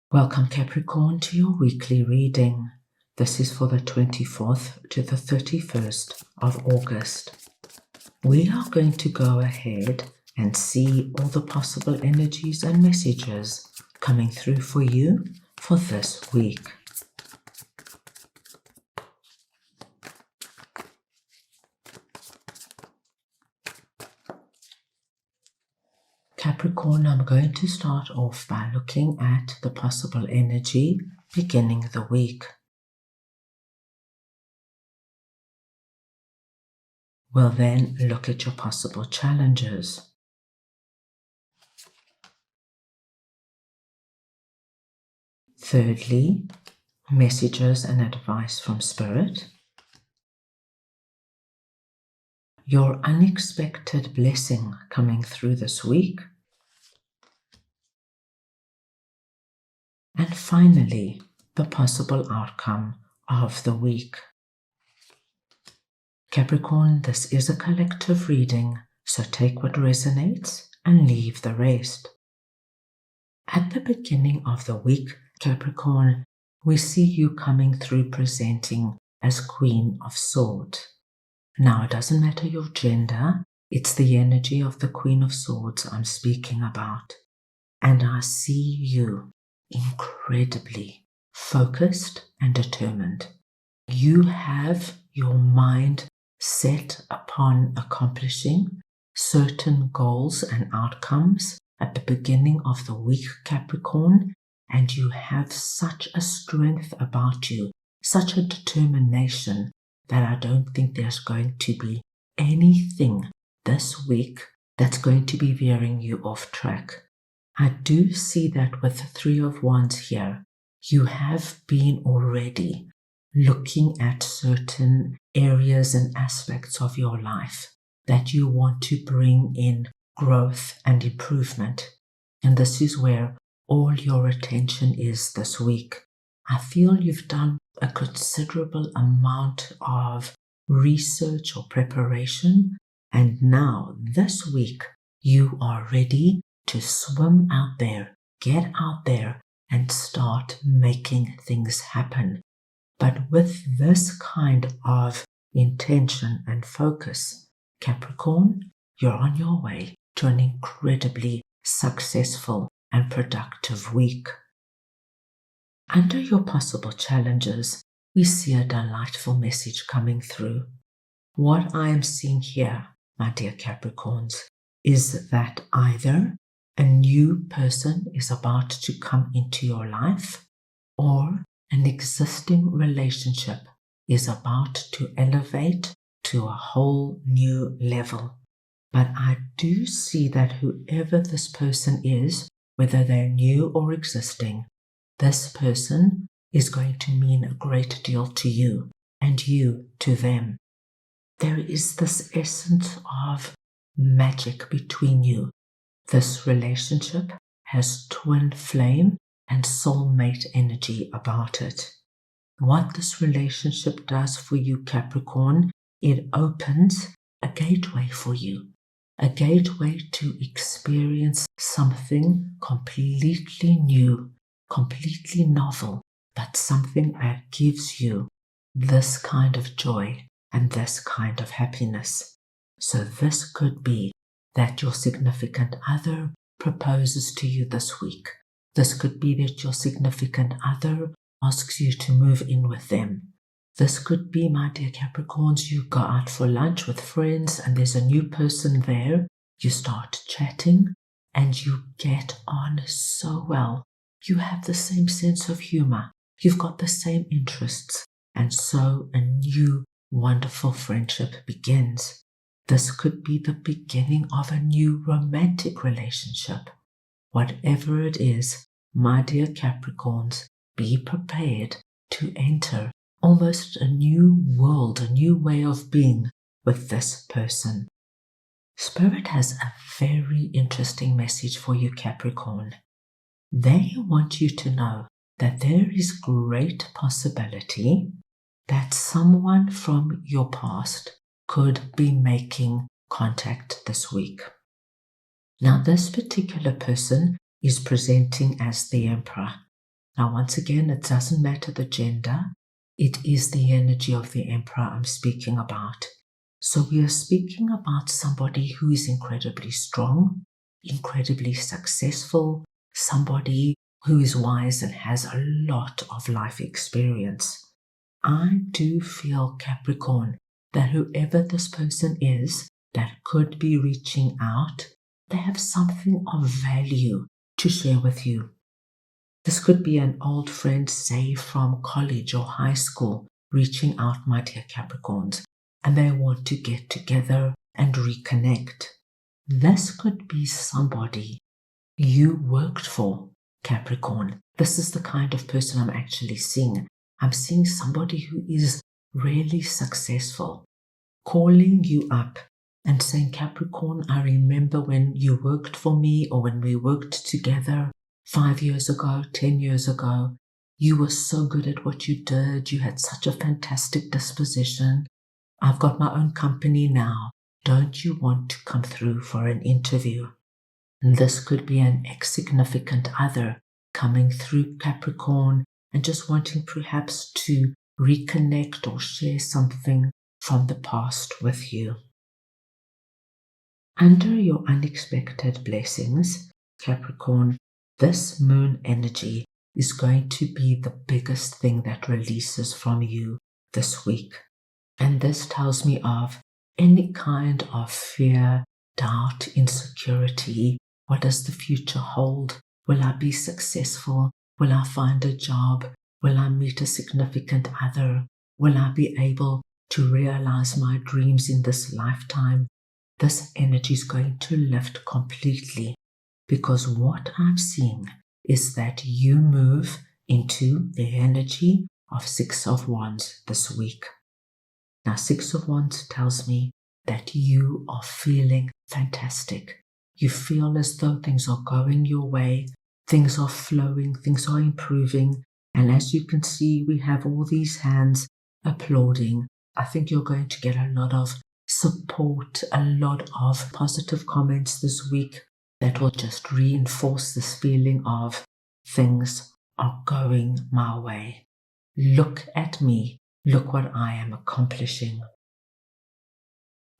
Welcome Capricorn to your weekly reading. This is for the 24th to the 31st of August. We are going to go ahead and see all the possible energies and messages coming through for you for this week. Capricorn, I'm going to start off by looking at the possible energy beginning the week. We'll then look at your possible challenges. Thirdly, messages and advice from Spirit. Your unexpected blessing coming through this week. And finally, the possible outcome of the week. Capricorn, this is a collective reading, so take what resonates and leave the rest. At the beginning of the week, Capricorn, we see you coming through presenting as Queen of Swords. Now, it doesn't matter your gender, it's the energy of the Queen of Swords I'm speaking about. And I see you incredibly focused and determined. You have your mind set upon accomplishing certain goals and outcomes at the beginning of the week, Capricorn, and you have such a strength about you, such a determination, that I don't think there's going to be anything this week that's going to be veering you off track. I do see that with the Three of Wands here, you have been already looking at certain areas and aspects of your life that you want to bring in growth and improvement. And this is where all your attention is this week. I feel you've done a considerable amount of research or preparation, and now this week you are ready to swim out there, get out there and start making things happen. But with this kind of intention and focus, Capricorn, you're on your way to an incredibly successful and productive week. Under your possible challenges, we see a delightful message coming through. What I am seeing here, my dear Capricorns, is that either a new person is about to come into your life, or an existing relationship is about to elevate to a whole new level. But I do see that whoever this person is, whether they're new or existing, this person is going to mean a great deal to you and you to them. There is this essence of magic between you. This relationship has twin flame and soulmate energy about it. What this relationship does for you, Capricorn, it opens a gateway for you, a gateway to experience something completely new, completely novel, but something that gives you this kind of joy and this kind of happiness. So this could be that your significant other proposes to you this week. This could be that your significant other asks you to move in with them. This could be, my dear Capricorns, you go out for lunch with friends and there's a new person there. You start chatting and you get on so well. You have the same sense of humor. You've got the same interests. And so a new wonderful friendship begins. This could be the beginning of a new romantic relationship. Whatever it is, my dear Capricorns, be prepared to enter almost a new world, a new way of being with this person. Spirit has a very interesting message for you, Capricorn. They want you to know that there is great possibility that someone from your past could be making contact this week. Now, this particular person is presenting as the Emperor. Now, once again, it doesn't matter the gender. It is the energy of the Emperor I'm speaking about. So we are speaking about somebody who is incredibly strong, incredibly successful, somebody who is wise and has a lot of life experience. I do feel, Capricorn, that whoever this person is that could be reaching out, they have something of value to share with you. This could be an old friend, say from college or high school, reaching out, my dear Capricorns, and they want to get together and reconnect. This could be somebody you worked for, Capricorn. This is the kind of person I'm actually seeing. I'm seeing somebody who is really successful, calling you up and saying, Capricorn, I remember when you worked for me or when we worked together 5 years ago, 10 years ago. You were so good at what you did. You had such a fantastic disposition. I've got my own company now. Don't you want to come through for an interview? And this could be an ex-significant other coming through, Capricorn, and just wanting perhaps to reconnect or share something from the past with you. Under your unexpected blessings, Capricorn, this moon energy is going to be the biggest thing that releases from you this week. And this tells me of any kind of fear, doubt, insecurity. What does the future hold? Will I be successful? Will I find a job? Will I meet a significant other? Will I be able to realize my dreams in this lifetime? This energy is going to lift completely, because what I'm seeing is that you move into the energy of Six of Wands this week. Now, Six of Wands tells me that you are feeling fantastic. You feel as though things are going your way, things are flowing, things are improving. And as you can see, we have all these hands applauding. I think you're going to get a lot of support, a lot of positive comments this week that will just reinforce this feeling of things are going my way. Look at me. Look what I am accomplishing.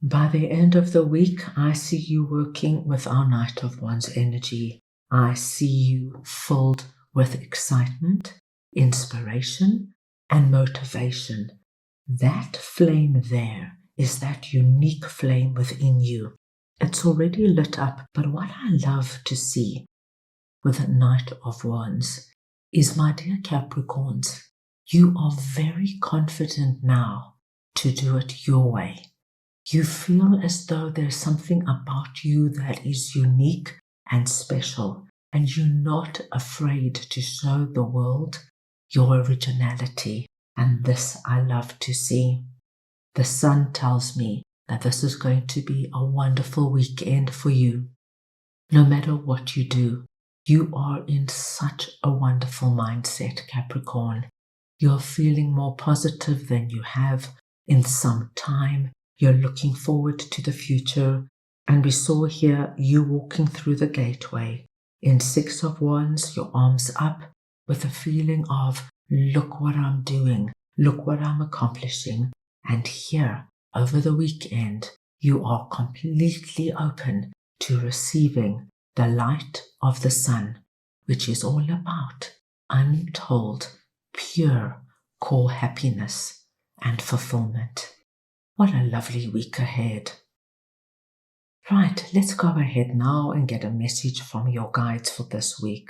By the end of the week, I see you working with our Knight of Wands energy. I see you filled with excitement, inspiration, and motivation. That flame there is that unique flame within you. It's already lit up, but what I love to see with the Knight of Wands is, my dear Capricorns, you are very confident now to do it your way. You feel as though there's something about you that is unique and special, and you're not afraid to show the world your originality. And this I love to see. The sun tells me that this is going to be a wonderful weekend for you. No matter what you do, you are in such a wonderful mindset, Capricorn. You're feeling more positive than you have in some time. You're looking forward to the future. And we saw here you walking through the gateway in Six of Wands, your arms up, with a feeling of, look what I'm doing, look what I'm accomplishing. And here, over the weekend, you are completely open to receiving the light of the sun, which is all about untold, pure core happiness and fulfillment. What a lovely week ahead. Right, let's go ahead now and get a message from your guides for this week.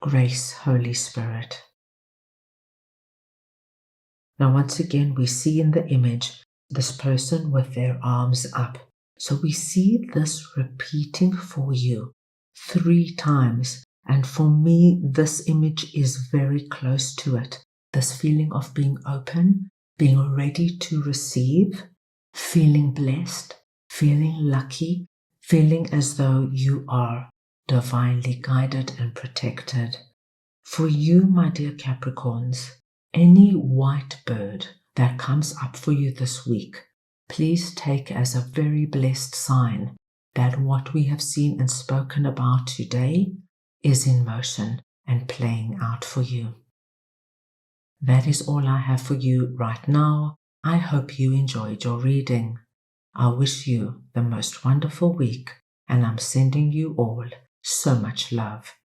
Grace, Holy Spirit. Now, once again, we see in the image this person with their arms up. So we see this repeating for you 3 times. And for me, this image is very close to it. This feeling of being open, being ready to receive, feeling blessed, feeling lucky, feeling as though you are divinely guided and protected. For you, my dear Capricorns, Any white bird that comes up for you this week, please take as a very blessed sign that what we have seen and spoken about today is in motion and playing out for you. That is all I have for you right now. I hope you enjoyed your reading. I wish you the most wonderful week, and I'm sending you all so much love.